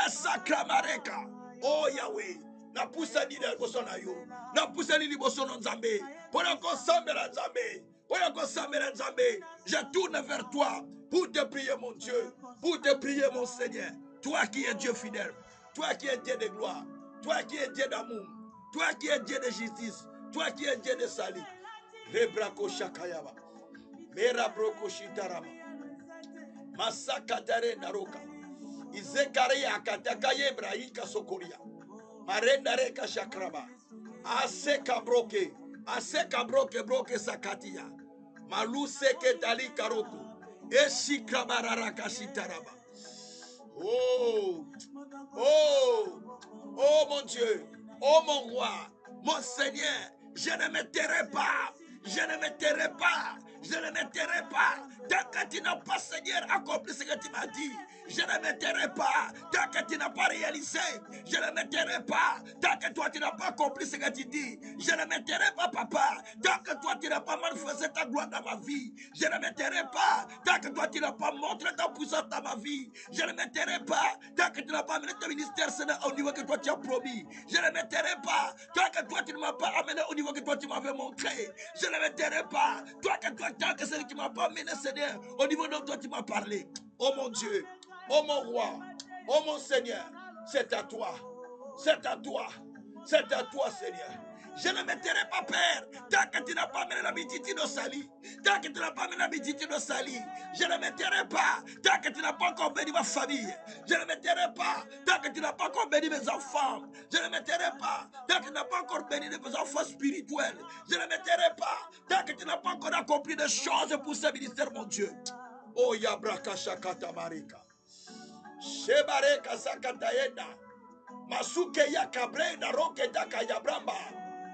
Esa kramareka. Oh Yahweh. Na pusa ni liboso na yo. Na pusa ni liboso na Nzambe. Pona ko sambela Nzambe. Pona ko sambela Nzambe. Je tourne vers toi pour te prier mon Dieu. Pour te prier mon Seigneur. Toi qui es Dieu fidèle. Toi qui es Dieu de gloire. Toi qui es Dieu d'amour. Toi qui es Dieu de justice. Toi qui es Dieu de salut. Rebrako shakayaba. Mera broko shitarama. Masakatare naroka. Izekare akataka yebra ika sokoria. Marenda reka shakraba. Aseka broke broke sakatia. Maluse ketali karoko. Eshika bararaka shitaraba. Oh, oh mon Dieu, oh mon roi, mon Seigneur, je ne me tairai pas, je ne me tairai pas, je ne me tairai pas, tant que tu n'as pas, Seigneur, accompli ce que tu m'as dit. Je ne me tairai pas, tant que tu n'as pas réalisé. Je ne me tairai pas, tant que toi tu n'as pas accompli ce que tu dis. Je ne me tairai pas, papa, tant que toi tu n'as pas manifesté ta gloire dans ma vie. Je ne me tairai pas, tant que toi tu n'as pas montré ta puissance dans ma vie. Je ne me tairai pas, tant que tu n'as pas amené ton ministère au niveau que toi tu as promis. Je ne me tairai pas, tant que toi tu ne m'as pas amené au niveau que toi tu m'avais montré. Je ne me tairai pas, tant que celui qui m'a pas amené, Seigneur, au niveau dont toi tu m'as parlé. Oh mon Dieu, oh mon roi, oh mon Seigneur, c'est à toi, c'est à toi, c'est à toi, Seigneur. Je ne me tairai pas, Père, tant que tu n'as pas amené la mititude au sali. Tant que tu n'as pas amené la mititude au sali. Je ne me tairai pas, tant que tu n'as pas encore béni ma famille. Je ne me tairai pas, tant que tu n'as pas encore béni mes enfants. Je ne me tairai pas, tant que tu n'as pas encore béni mes enfants spirituels. Je ne me tairai pas, tant que tu n'as pas encore accompli des choses pour ce ministère, mon Dieu. Oh Yabraka Shakata Marika. Shebareka Sakataenda. Masuke ya kabrenda roke daka ya bramba.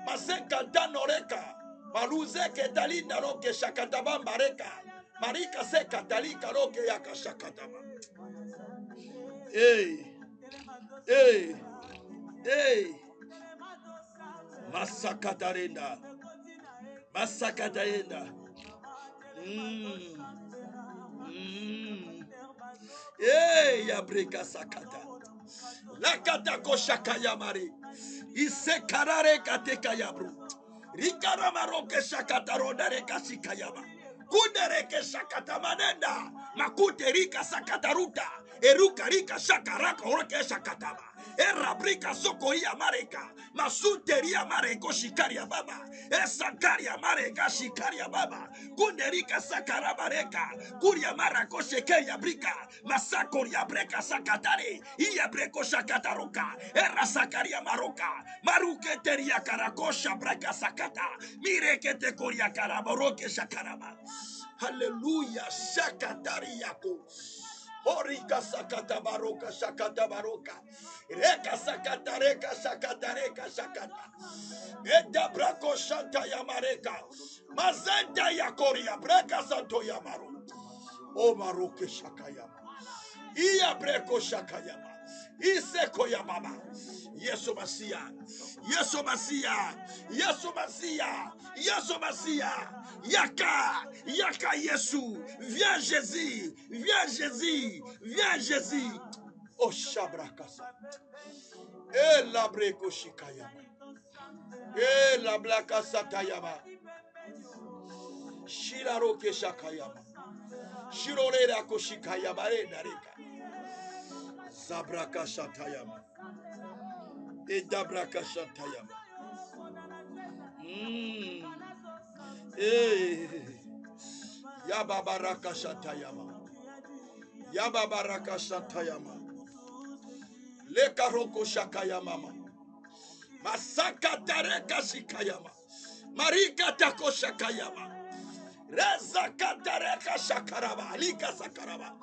Masenkanta noreka. Maluze ke talinda roke shakatabamba reka. Marika se katalika roke ya kashakataba. Hey. Hey. Hey. Masakatarenda. Masakatarenda. Hey, yabreka sakata. La katako shakayamari. Ise karare kateka yabru. Rikaramaroke shakatarodare kashikayama. Kundereke shakatamanenda. Makute rika sakataruta. Eruka rika shakaraka oroke shakatama. Erabrika sokoria mareka. Masuteria mareko shikaria baba. Esakaria mareka shikaria baba. Kunderika sakarabareka. Kuria marako shekeria brika. Masakoria breka sakatare. Iya breko shakataroka. Era sakaria maroka. Maruke teria karakosha breka sakata. Mireke te koria karaboroke shakaraba. Hallelujah. Shakatariako. Orika sakata baroka shakata baroka. Reka sakata reka shakata reka shakata. Eda brako shanta yamareka. Mazenda yakoria breka santo yamaru. O maroke shakayama. Iya breko shakayama. Iseko yamama. Yesu Masia. Yesu Masia. Yesu Masia. Yesu Masia. Yaka. Yaka Yesu. Viens Jésus. Viens Jésus. Viens Jésus. Oh Shabrakasa. Et la breko shikayama. Et la blaka satayama. Shiraroke shakayama. Shirorera koshikayama nareka. Zabraka shatayama. Et dabraka shatayama. Yababaraka shatayama. Yababaraka shatayama. Lekaroko shakayama. Masaka tareka shikayama. Marika tako shakayama. Reza katareka shakaraba. Lika sakaraba.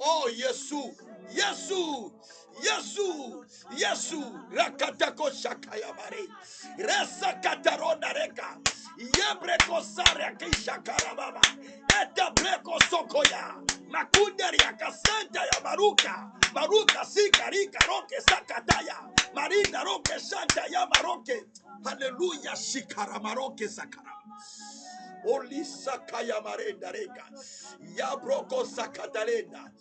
Oh, Yesu. Yesu. Yesu. Yesu. Rakatako shakayabare. Reza kataronda reka. Yebreko sare kishakarababa. Eta breko sokoya. Makundari akasenta ya maruka. Maruka sikarika roke sakataya. Marinda roke shanta ya maroke. Hallelujah. Shikara maroke sakara. Oli sakaya marenda reka. Yabroko sakatalenda.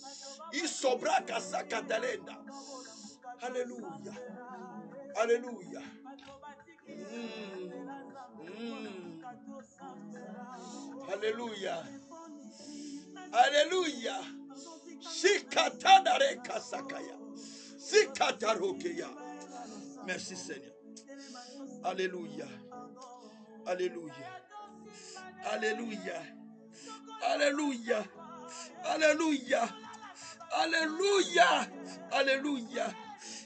Isobraka sakatalenda. Hallelujah. Hallelujah. Hallelujah. Hallelujah. Shikatana reka sakaya. Sikatarokeya. Merci Seigneur. Alléluia. Alléluia. Alléluia. Alléluia. Alléluia. Alléluia. Alléluia.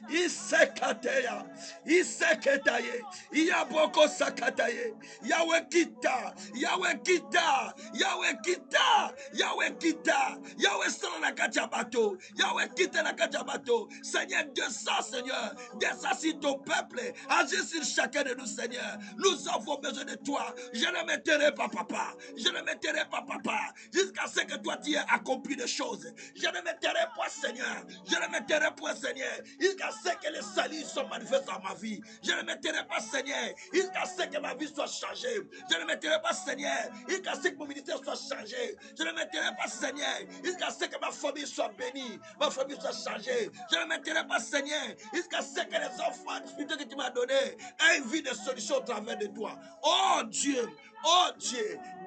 Isekateya, iseketaye, iyaboko sakataye, Yahweh kita, Yahweh kita, Yahweh kita, Yahweh kita, Yahweh sera na kachabato, Yahweh kita na kachabato. Seigneur, descends, Seigneur, descends sur ton peuple, agis sur chacun de nous, Seigneur. Nous avons besoin de toi. Je ne me tairai pas, papa. Je ne me tairai pas, papa, jusqu'à ce que toi tu aies accompli des choses. Je ne me tairai pas, Seigneur. Je ne me tairai pas, Seigneur, jusqu'à ce que les saluts soient manifestés dans ma vie. Je ne me tairai pas, Seigneur, jusqu'à ce que ma vie soit changée. Je ne me tairai pas, Seigneur, jusqu'à ce que mon ministère soit changé. Je ne me tairai pas, Seigneur, jusqu'à ce que ma famille soit bénie, ma famille soit changée. Je ne me tairai pas, Seigneur, jusqu'à ce que les enfants spirituels que tu m'as donnés aient une vie de solution au travers de toi. Oh Dieu,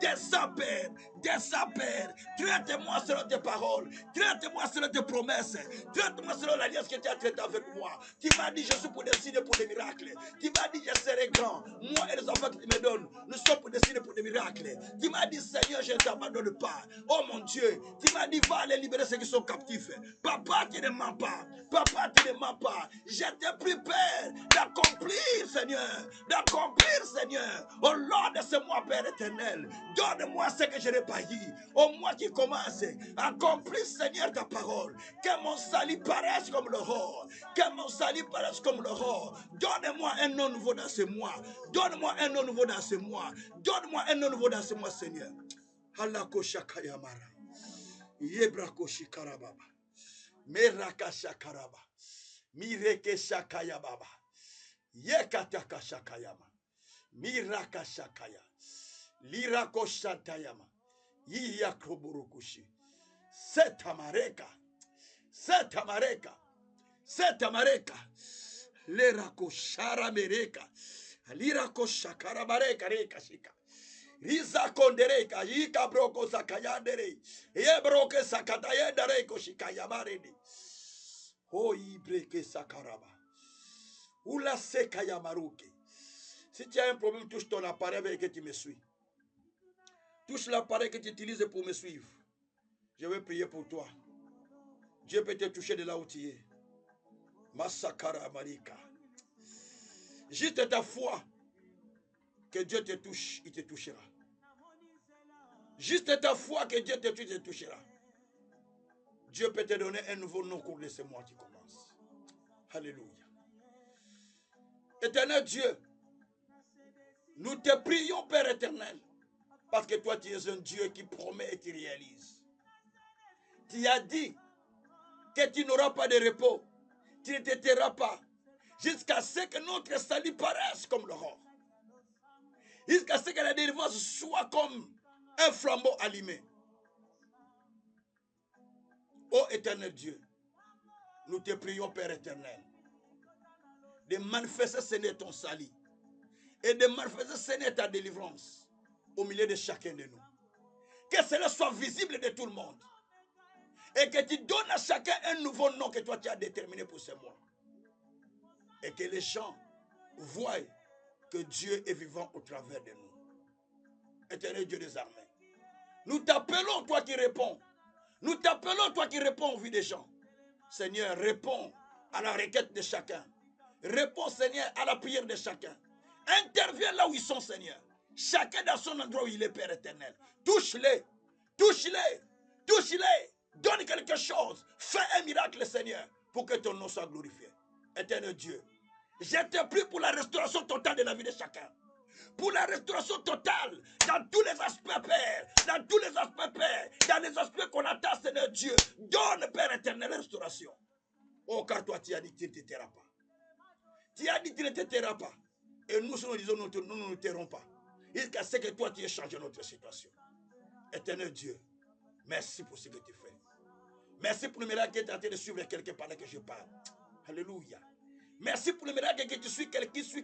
descends, Père, traite-moi selon tes paroles, traite-moi selon tes promesses, traite-moi selon l'alliance que tu as traitée avec moi. Tu m'as dit, je suis pour dessiner pour des miracles. Tu m'as dit, je serai grand. Moi et les enfants que tu me donnes, nous sommes pour dessiner pour des miracles. Tu m'as dit, Seigneur, je ne t'abandonne pas. Oh mon Dieu, tu m'as dit, va aller libérer ceux qui sont captifs. Papa, tu ne mens pas. Papa, tu ne mens pas. Je t'ai pris, Père, d'accomplir, Seigneur. Au long de ce mois, Père éternel, donne-moi ce que je n'ai pas dit. Au mois qui commence, accomplis, Seigneur, ta parole. Que mon salut paraisse comme l'aurore. Que mon salut paraisse comme l'aurore. Donne-moi un nom nouveau dans ce mois. Donne-moi un nom nouveau dans ce mois. Donne-moi un nom nouveau dans ce mois, Seigneur. Halakoshakayamara. Yebrakoshikara-baba. Merakashakaraba. Mirekeshakayababa. Yekatakashakayama. Mirakashakaya. Lirakoshantayama. Yiyakroburukushi. Setamareka. Lerakoshara mereka. Lirakoshakara mareka reka shika. Riza kondereka. Yika broko sakayandere. Yebroke sakatayendere koshikayamarede. Oh ibreke sakaraba. Oula sekayamaruke. Si tu as un problème, touche ton appareil avec lequel tu me suis. Touche l'appareil que tu utilises pour me suivre. Je vais prier pour toi. Dieu peut te toucher de là où tu es. Massakara Marika. Juste ta foi que Dieu te touche, il te touchera. Juste ta foi que Dieu te touche, il te touchera. Dieu peut te donner un nouveau nom au cours de ce mois qui commence. Alléluia. Éternel Dieu, nous te prions, Père éternel, parce que toi, tu es un Dieu qui promet et qui réalise. Tu as dit que tu n'auras pas de repos, tu ne te tairas pas, jusqu'à ce que notre salut paraisse comme l'aurore. Jusqu'à ce que la délivrance soit comme un flambeau allumé. Ô éternel Dieu, nous te prions, Père éternel, de manifester, Seigneur, ton salut et de manifester, Seigneur, ta délivrance au milieu de chacun de nous. Que cela soit visible de tout le monde et que tu donnes à chacun un nouveau nom que toi tu as déterminé pour ce mois. Et que les gens voient que Dieu est vivant au travers de nous. Éternel Dieu des armées, nous t'appelons, toi qui réponds. Nous t'appelons, toi qui réponds aux vies des gens. Seigneur, réponds à la requête de chacun. Réponds, Seigneur, à la prière de chacun. Interviens là où ils sont, Seigneur. Chacun dans son endroit où il est, Père éternel. Touche-les. Touche-les. Touche-les. Donne quelque chose. Fais un miracle, Seigneur, pour que ton nom soit glorifié. Éternel Dieu, je te prie pour la restauration totale de la vie de chacun. Pour la restauration totale dans tous les aspects, Père. Dans tous les aspects, Père. Dans les aspects qu'on attend, Seigneur Dieu. Donne, Père éternel, restauration. Oh, car toi, tu as dit que tu ne te tairas pas. Tu as dit que tu ne te tairas pas. Et nous disons, nous ne nous tairons pas. Jusqu'à ce que toi, tu aies changé notre situation. Éternel Dieu, merci pour ce que tu fais. Merci pour le miracle que tu es en train de suivre quelqu'un pendant que je parle. Alléluia. Merci pour le miracle que tu suis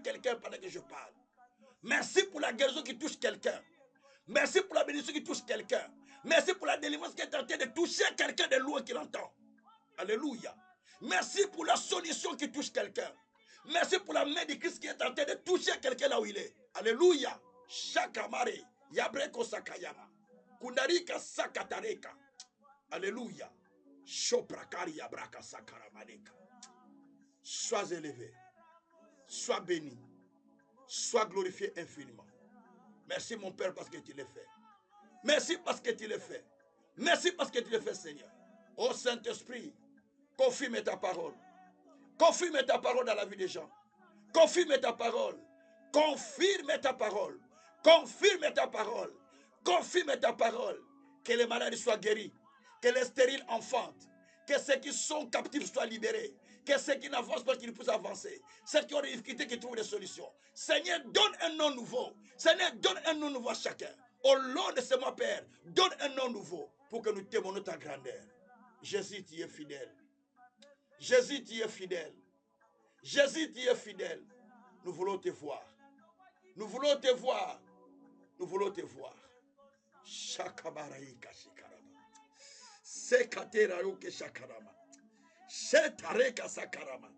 quelqu'un pendant que je parle. Merci pour la guérison qui touche quelqu'un. Merci pour la bénédiction qui touche quelqu'un. Merci pour la délivrance qui est en train de toucher quelqu'un de loin qui l'entend. Alléluia. Merci pour la solution qui touche quelqu'un. Merci pour la main de Christ qui est en train de toucher quelqu'un là où il est. Alléluia. Shakamare. Yabreko Sakayama. Kundarika Sakatareka. Alléluia. Shoprakari Yabraka Sakaramaneka. Sois élevé. Sois béni. Sois glorifié infiniment. Merci mon Père parce que tu l'as fait. Merci parce que tu l'as fait. Merci parce que tu l'as fait, Seigneur. Ô Saint-Esprit, confirme ta parole. Confirme ta parole dans la vie des gens. Confirme ta parole. Confirme ta parole. Confirme ta parole. Confirme ta parole. Que les malades soient guéris. Que les stériles enfantent. Que ceux qui sont captifs soient libérés. Que ceux qui n'avancent pas, qu'ils puissent avancer. Ceux qui ont des difficultés, qui trouvent des solutions. Seigneur, donne un nom nouveau. Seigneur, donne un nom nouveau à chacun. Au long de ce mois, Père, donne un nom nouveau pour que nous témoignons ta grandeur. Jésus, tu es fidèle. Jésus, tu es fidèle. Jésus, tu es fidèle. Nous voulons te voir. Nous voulons te voir. Nous voulons te voir. Shakabaraïka shikarama. Sekateraruke shakarama. Shetareka sakarama.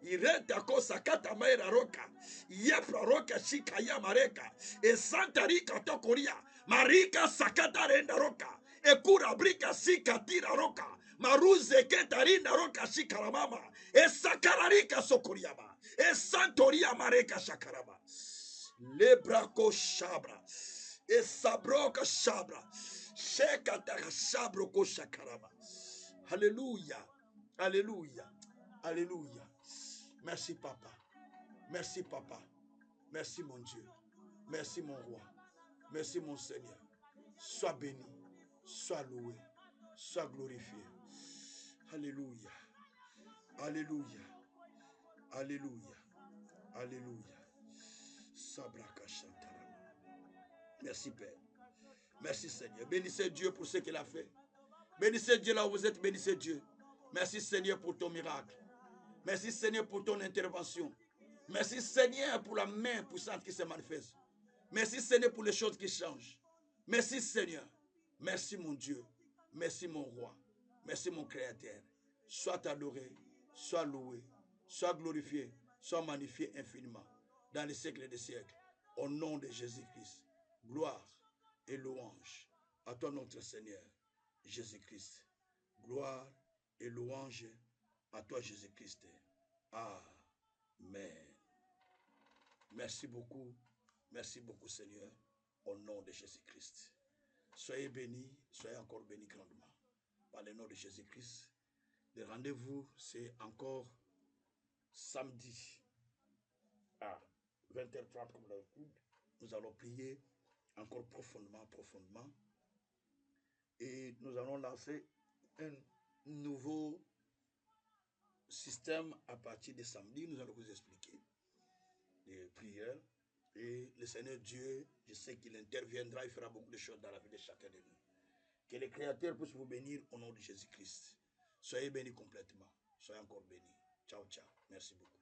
Ireta kosa kata maera roka. Yepra roka shikaya mareka. E santarika tokoria. Marika sakata renda roka. E kura brika sikatira roka. Maruze ketarinda roka shikaramama. E sakararika sokoriama. E santoria mareka shakarama. Lebrako shabra. E sabroka shabra. Shekataka shabroko shakarama. Alléluia. Alléluia. Alléluia. Merci papa. Merci papa. Merci mon Dieu. Merci mon roi. Merci mon Seigneur. Sois béni. Sois loué. Sois glorifié. Alléluia. Alléluia. Alléluia. Alléluia. Sabraka Shantarama. Merci Père. Merci Seigneur. Bénissez Dieu pour ce qu'il a fait. Bénissez Dieu là où vous êtes. Bénissez Dieu. Merci Seigneur pour ton miracle. Merci Seigneur pour ton intervention. Merci Seigneur pour la main puissante qui se manifeste. Merci Seigneur pour les choses qui changent. Merci Seigneur. Merci mon Dieu. Merci mon roi. Merci mon Créateur. Sois adoré, sois loué, sois glorifié, sois magnifié infiniment dans les siècles des siècles. Au nom de Jésus-Christ. Gloire et louange à toi notre Seigneur Jésus-Christ. Gloire et louange à toi Jésus-Christ. Amen. Merci beaucoup Seigneur, au nom de Jésus-Christ. Soyez bénis, soyez encore bénis grandement. Par le nom de Jésus-Christ. Le rendez-vous, c'est encore samedi à 20h30 comme d'habitude. Nous allons prier encore profondément. Et nous allons lancer un nouveau système à partir de samedi. Nous allons vous expliquer les prières. Et le Seigneur Dieu, je sais qu'il interviendra, il fera beaucoup de choses dans la vie de chacun de nous. Que le Créateur puisse vous bénir au nom de Jésus-Christ. Soyez bénis complètement. Soyez encore bénis. Ciao, ciao. Merci beaucoup.